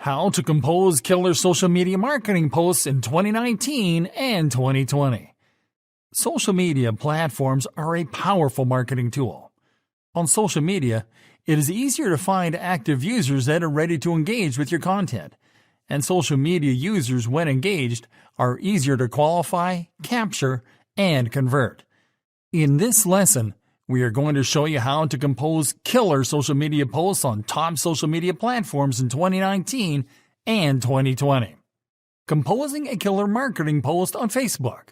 How to compose killer social media marketing posts in 2019 and 2020. Social media platforms are a powerful marketing tool. On social media, it is easier to find active users that are ready to engage with your content, and social media users, when engaged, are easier to qualify, capture, and convert. In this lesson, we are going to show you how to compose killer social media posts on top social media platforms in 2019 and 2020. Composing a killer marketing post on Facebook.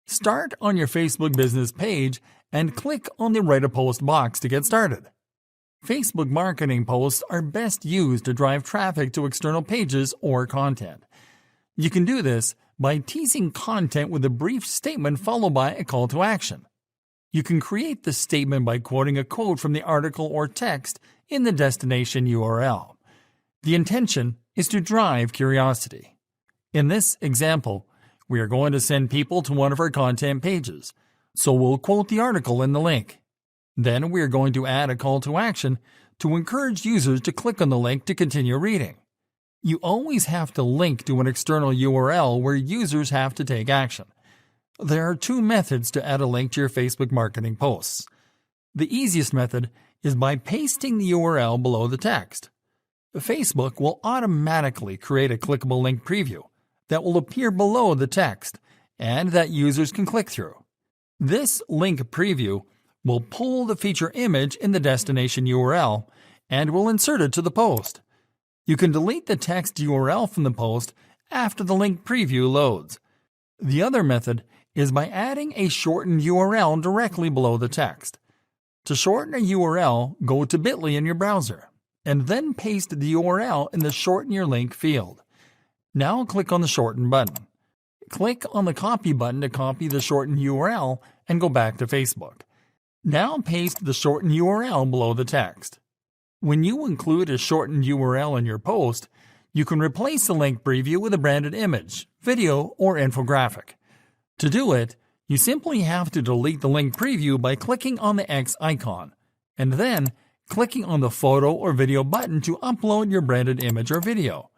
Start on your Facebook business page and click on the Write a Post box to get started. Facebook marketing posts are best used to drive traffic to external pages or content. You can do this by teasing content with a brief statement followed by a call to action. You can create the statement by quoting a quote from the article or text in the destination URL. The intention is to drive curiosity. In this example, we are going to send people to one of our content pages, so we'll quote the article in the link. Then we are going to add a call to action to encourage users to click on the link to continue reading. You always have to link to an external URL where users have to take action. There are two methods to add a link to your Facebook marketing posts. The easiest method is by pasting the URL below the text. Facebook will automatically create a clickable link preview that will appear below the text and that users can click through. This link preview will pull the feature image in the destination URL and will insert it to the post. You can delete the text URL from the post after the link preview loads. The other method is by adding a shortened URL directly below the text. To shorten a URL, go to Bitly in your browser, and then paste the URL in the Shorten Your Link field. Now click on the Shorten button. Click on the Copy button to copy the shortened URL and go back to Facebook. Now paste the shortened URL below the text. When you include a shortened URL in your post, you can replace the link preview with a branded image, video, or infographic. To do it, you simply have to delete the link preview by clicking on the X icon, and then clicking on the photo or video button to upload your branded image or video.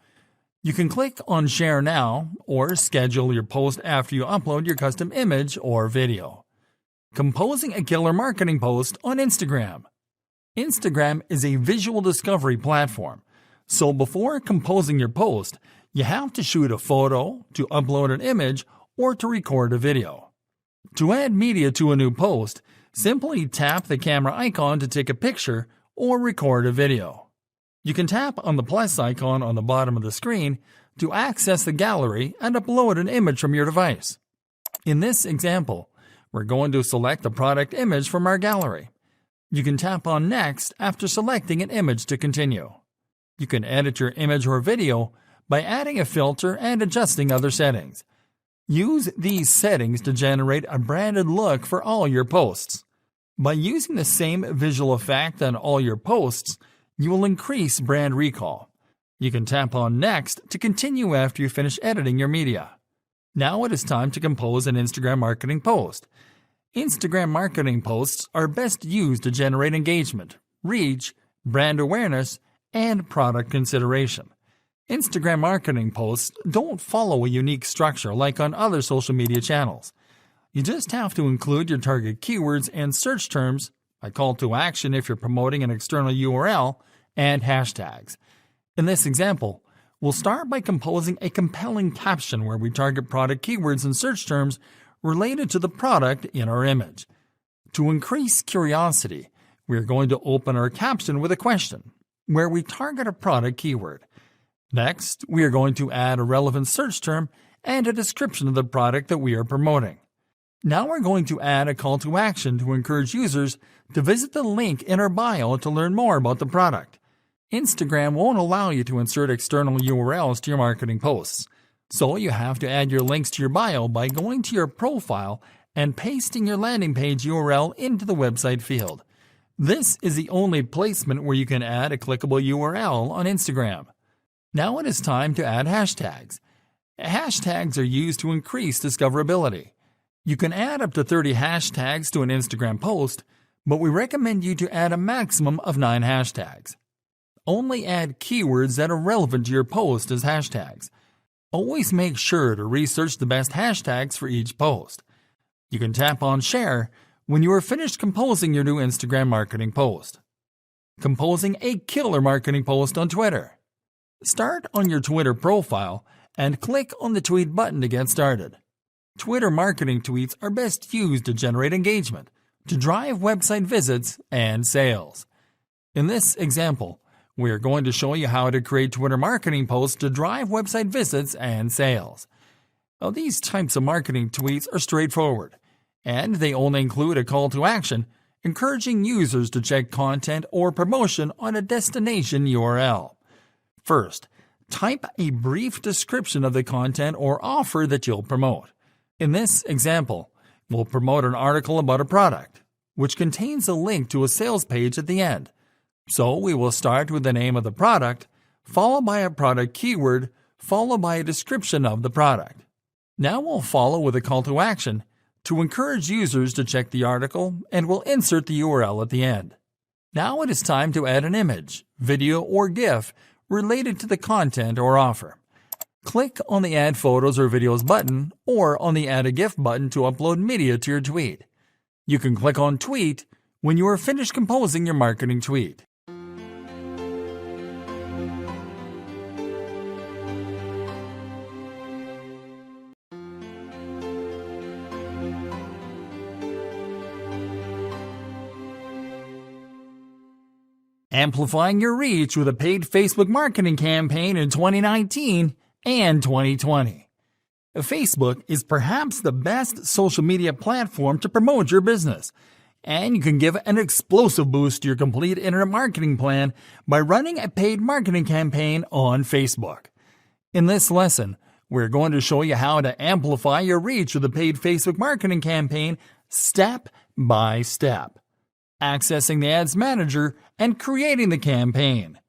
You can click on Share Now or schedule your post after you upload your custom image or video. Composing a killer marketing post on Instagram. Instagram is a visual discovery platform, so before composing your post, you have to shoot a photo, to upload an image, or to record a video. To add media to a new post, simply tap the camera icon to take a picture or record a video. You can tap on the plus icon on the bottom of the screen to access the gallery and upload an image from your device. In this example, we're going to select the product image from our gallery. You can tap on Next after selecting an image to continue. You can edit your image or video by adding a filter and adjusting other settings. Use these settings to generate a branded look for all your posts. By using the same visual effect on all your posts, you will increase brand recall. You can tap on Next to continue after you finish editing your media. Now it is time to compose an Instagram marketing post. Instagram marketing posts are best used to generate engagement, reach, brand awareness, and product consideration. Instagram marketing posts don't follow a unique structure like on other social media channels. You just have to include your target keywords and search terms, a call to action if you're promoting an external URL, and hashtags. In this example, we'll start by composing a compelling caption where we target product keywords and search terms related to the product in our image. To increase curiosity, we are going to open our caption with a question, where we target a product keyword. Next, we are going to add a relevant search term and a description of the product that we are promoting. Now we're going to add a call to action to encourage users to visit the link in our bio to learn more about the product. Instagram won't allow you to insert external URLs to your marketing posts, so you have to add your links to your bio by going to your profile and pasting your landing page URL into the website field. This is the only placement where you can add a clickable URL on Instagram. Now it is time to add hashtags. Hashtags are used to increase discoverability. You can add up to 30 hashtags to an Instagram post, but we recommend you to add a maximum of 9 hashtags. Only add keywords that are relevant to your post as hashtags. Always make sure to research the best hashtags for each post. You can tap on Share when you are finished composing your new Instagram marketing post. Composing a killer marketing post on Twitter. Start on your Twitter profile and click on the tweet button to get started. Twitter marketing tweets are best used to generate engagement, to drive website visits and sales. In this example, we are going to show you how to create Twitter marketing posts to drive website visits and sales. Now, these types of marketing tweets are straightforward, and they only include a call to action, encouraging users to check content or promotion on a destination URL. First, type a brief description of the content or offer that you'll promote. In this example, we'll promote an article about a product, which contains a link to a sales page at the end. So we will start with the name of the product, followed by a product keyword, followed by a description of the product. Now we'll follow with a call to action to encourage users to check the article, and we'll insert the URL at the end. Now it is time to add an image, video, or GIF related to the content or offer. Click on the Add Photos or Videos button or on the Add a GIF button to upload media to your tweet. You can click on Tweet when you are finished composing your marketing tweet. Amplifying your reach with a paid Facebook marketing campaign in 2019 and 2020. Facebook is perhaps the best social media platform to promote your business, and you can give an explosive boost to your complete internet marketing plan by running a paid marketing campaign on Facebook. In this lesson, we're going to show you how to amplify your reach with a paid Facebook marketing campaign step by step. Accessing the Ads Manager and creating the campaign.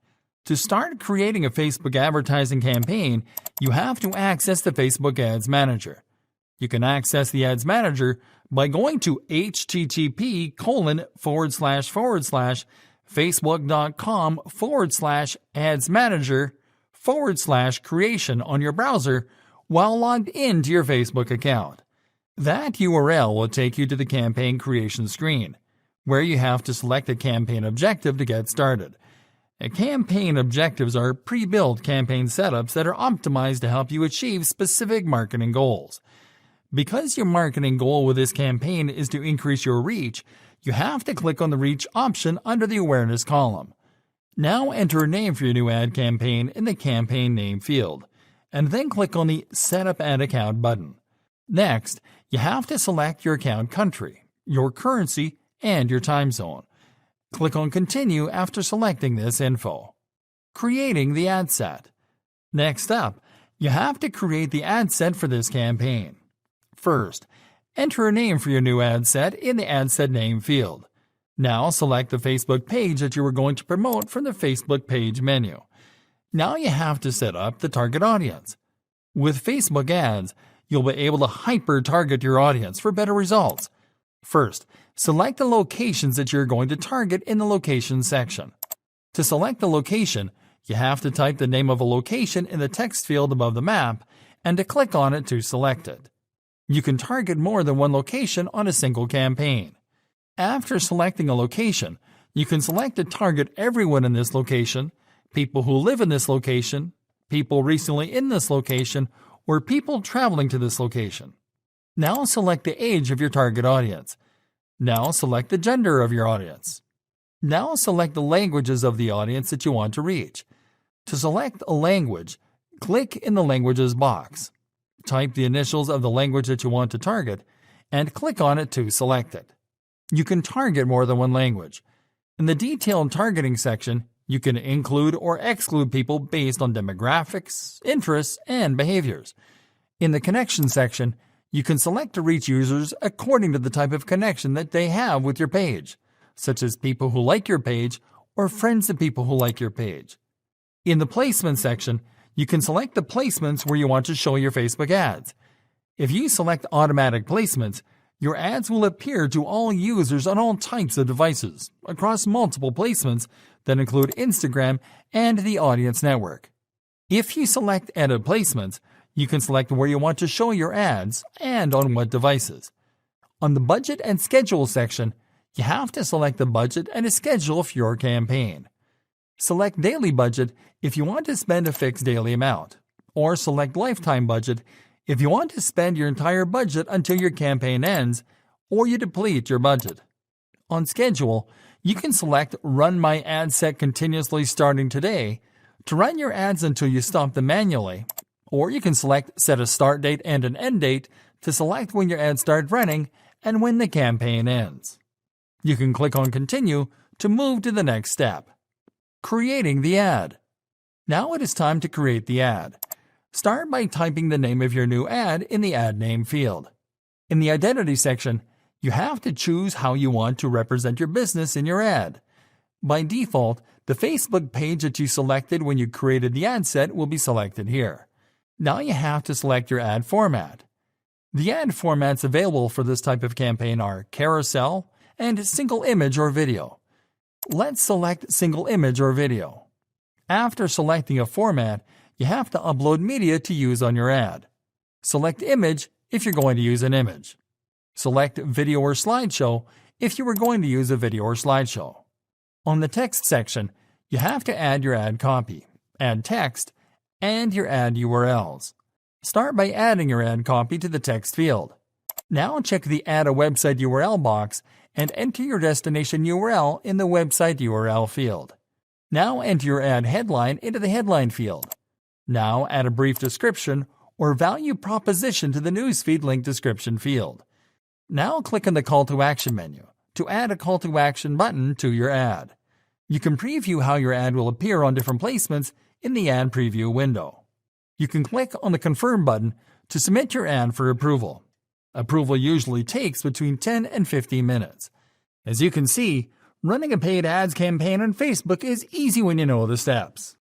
To start creating a Facebook advertising campaign, you have to access the Facebook Ads Manager. You can access the Ads Manager by going to http://facebook.com/adsmanager/creation on your browser while logged into your Facebook account. That URL will take you to the campaign creation screen, where you have to select a campaign objective to get started. Campaign objectives are pre-built campaign setups that are optimized to help you achieve specific marketing goals. Because your marketing goal with this campaign is to increase your reach, you have to click on the Reach option under the Awareness column. Now enter a name for your new ad campaign in the Campaign Name field, and then click on the Set Up Ad Account button. Next, you have to select your account country, your currency, and your time zone. Click on Continue after selecting this info. Creating the ad set. Next up, you have to create the ad set for this campaign. First, enter a name for your new ad set in the Ad Set Name field. Now select the Facebook page that you are going to promote from the Facebook page menu. Now you have to set up the target audience. With Facebook ads, you'll be able to hyper-target your audience for better results. First, select the locations that you're going to target in the Location section. To select the location, you have to type the name of a location in the text field above the map and to click on it to select it. You can target more than one location on a single campaign. After selecting a location, you can select to target everyone in this location, people who live in this location, people recently in this location, or people traveling to this location. Now select the age of your target audience. Now select the gender of your audience. Now select the languages of the audience that you want to reach. To select a language, click in the Languages box. Type the initials of the language that you want to target, and click on it to select it. You can target more than one language. In the Detailed Targeting section, you can include or exclude people based on demographics, interests, and behaviors. In the Connection section, you can select to reach users according to the type of connection that they have with your page, such as people who like your page or friends of people who like your page. In the Placement section, you can select the placements where you want to show your Facebook ads. If you select Automatic Placements, Your ads will appear to all users on all types of devices, across multiple placements that include Instagram and the Audience Network. If you select Edit Placements, you can select where you want to show your ads and on what devices. On the Budget and Schedule section, you have to select the budget and a schedule for your campaign. Select Daily Budget if you want to spend a fixed daily amount, or select Lifetime Budget if you want to spend your entire budget until your campaign ends or you deplete your budget. On Schedule, you can select Run My Ad Set Continuously Starting Today to run your ads until you stop them manually, or you can select Set a Start Date and an End Date to select when your ads start running and when the campaign ends. You can click on Continue to move to the next step. Creating the ad. Now it is time to create the ad. Start by typing the name of your new ad in the Ad Name field. In the Identity section, you have to choose how you want to represent your business in your ad. By default, the Facebook page that you selected when you created the ad set will be selected here. Now you have to select your ad format. The ad formats available for this type of campaign are carousel and single image or video. Let's select single image or video. After selecting a format, you have to upload media to use on your ad. Select image if you're going to use an image. Select video or slideshow if you were going to use a video or slideshow. On the text section, you have to add your ad copy, ad text, and your ad URLs. Start by adding your ad copy to the text field. Now check the Add a Website URL box and enter your destination URL in the Website URL field. Now enter your ad headline into the headline field. Now add a brief description or value proposition to the newsfeed link description field. Now click on the Call to Action menu to add a Call to Action button to your ad. You can preview how your ad will appear on different placements in the Ad Preview window. You can click on the Confirm button to submit your ad for approval. Approval usually takes between 10 and 15 minutes. As you can see, running a paid ads campaign on Facebook is easy when you know the steps.